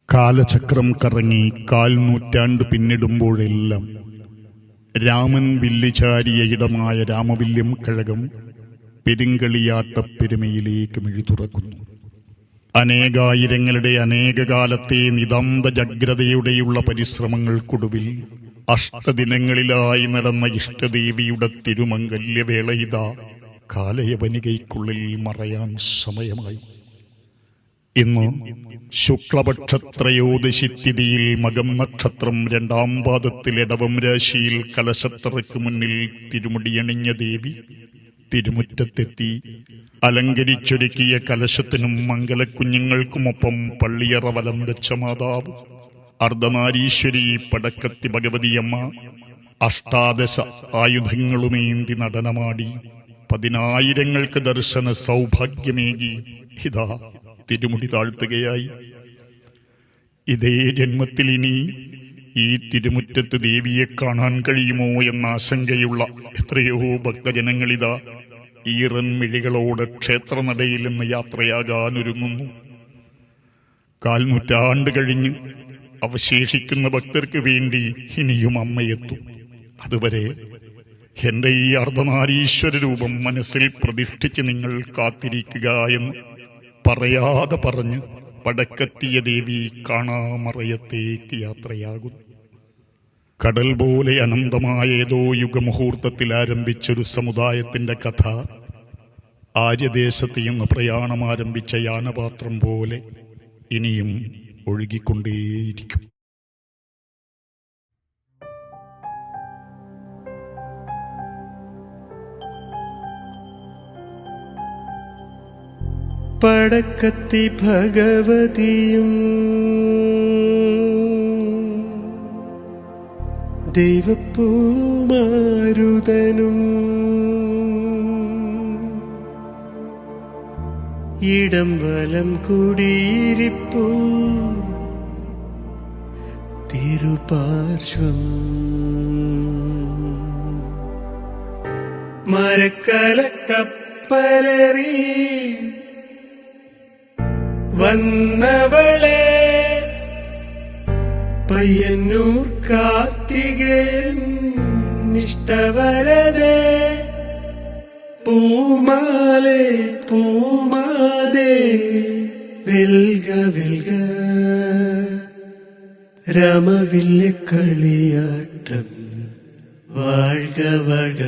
കാലചക്രം കറങ്ങി 4 നൂറ്റാണ്ട് പിന്നിടുമ്പോഴെല്ലാം രാമൻ വില്ലുചാരിയ ഇടമായ രാമവില്യം കഴകം പെരുങ്കളിയാട്ടപ്പെരുമയിലേക്ക് മിഴിതുറക്കുന്നു. അനേകായിരങ്ങളുടെ അനേകകാലത്തെ നിതാന്ത ജാഗ്രതയുടെയുള്ള പരിശ്രമങ്ങൾക്കൊടുവിൽ അഷ്ടദിനങ്ങളിലായി നടന്ന ഇഷ്ടദേവിയുടെ തിരുമംഗല്യവേളയിതാ കാലയവനികയ്ക്കുള്ളിൽ മറയാൻ സമയമായി. ഇന്ന് ശുക്ലപക്ഷത്രയോദശി തിഥിയിൽ മകം നക്ഷത്രം 2-ാം പാദത്തിൽ ഇടവം രാശിയിൽ കലശത്തറയ്ക്ക് മുന്നിൽ തിരുമുടിയണിഞ്ഞ ദേവി തിരുമുറ്റത്തെത്തി. അലങ്കരിച്ചൊരുക്കിയ കലശത്തിനും മംഗലക്കുഞ്ഞുങ്ങൾക്കുമൊപ്പം പള്ളിയറ വലം വെച്ച മാതാവ് അർദ്ധനാരീശ്വരി പടക്കത്തി ഭഗവതിയമ്മ അഷ്ടാദശ ആയുധങ്ങളുമേന്തി നടനമാടി 10,000-ങ്ങൾക്ക് ദർശന സൗഭാഗ്യമേകി ഇതാ തിരുമുടി താഴ്ത്തുകയായി. ഇതേ ജന്മത്തിൽ ഇനി ഈ തിരുമുറ്റത്ത് ദേവിയെ കാണാൻ കഴിയുമോ എന്ന ആശങ്കയുള്ള എത്രയോ ഭക്തജനങ്ങളിതാ ഈറൻ മിഴികളോട് ക്ഷേത്രനടയിൽ നിന്ന് യാത്രയാകാനൊരുങ്ങുന്നു. 4 നൂറ്റാണ്ട് കഴിഞ്ഞ് അവശേഷിക്കുന്ന ഭക്തർക്ക് വേണ്ടി ഇനിയും അമ്മയെത്തും. അതുവരെ എന്റെ ഈ അർദ്ധനാരീശ്വര രൂപം മനസ്സിൽ പ്രതിഷ്ഠിച്ച് നിങ്ങൾ കാത്തിരിക്കുക എന്ന് പറയാതെ പറഞ്ഞ് പടക്കെത്തിയ ദേവി കാണാമറയത്തേക്ക് യാത്രയാകുന്നു. കടൽ പോലെ അനന്തമായ ഏതോ യുഗമുഹൂർത്തത്തിൽ ആരംഭിച്ചൊരു സമുദായത്തിന്റെ കഥ ആര്യദേശത്ത് നിന്ന് പ്രയാണം ആരംഭിച്ച യാനപാത്രം പോലെ ഇനിയും ഒഴുകിക്കൊണ്ടേയിരിക്കും. പടക്കത്തി ഭഗവതിയും ദൈവപ്പൂമാരുതനും ഇടം വലം കുടിയിരിപ്പൂ തിരുപാർശ്വം മരക്കലക്കപ്പലറി വന്നവളെ പയ്യന്നൂർ കാർത്തികേയൻ ഇഷ്ടവരതേ പൂമാലേ പൂമാതേ വെൽക വെൽക രാമവില്യ കളിയാട്ടം വാഴ്ക വാഴ്ക.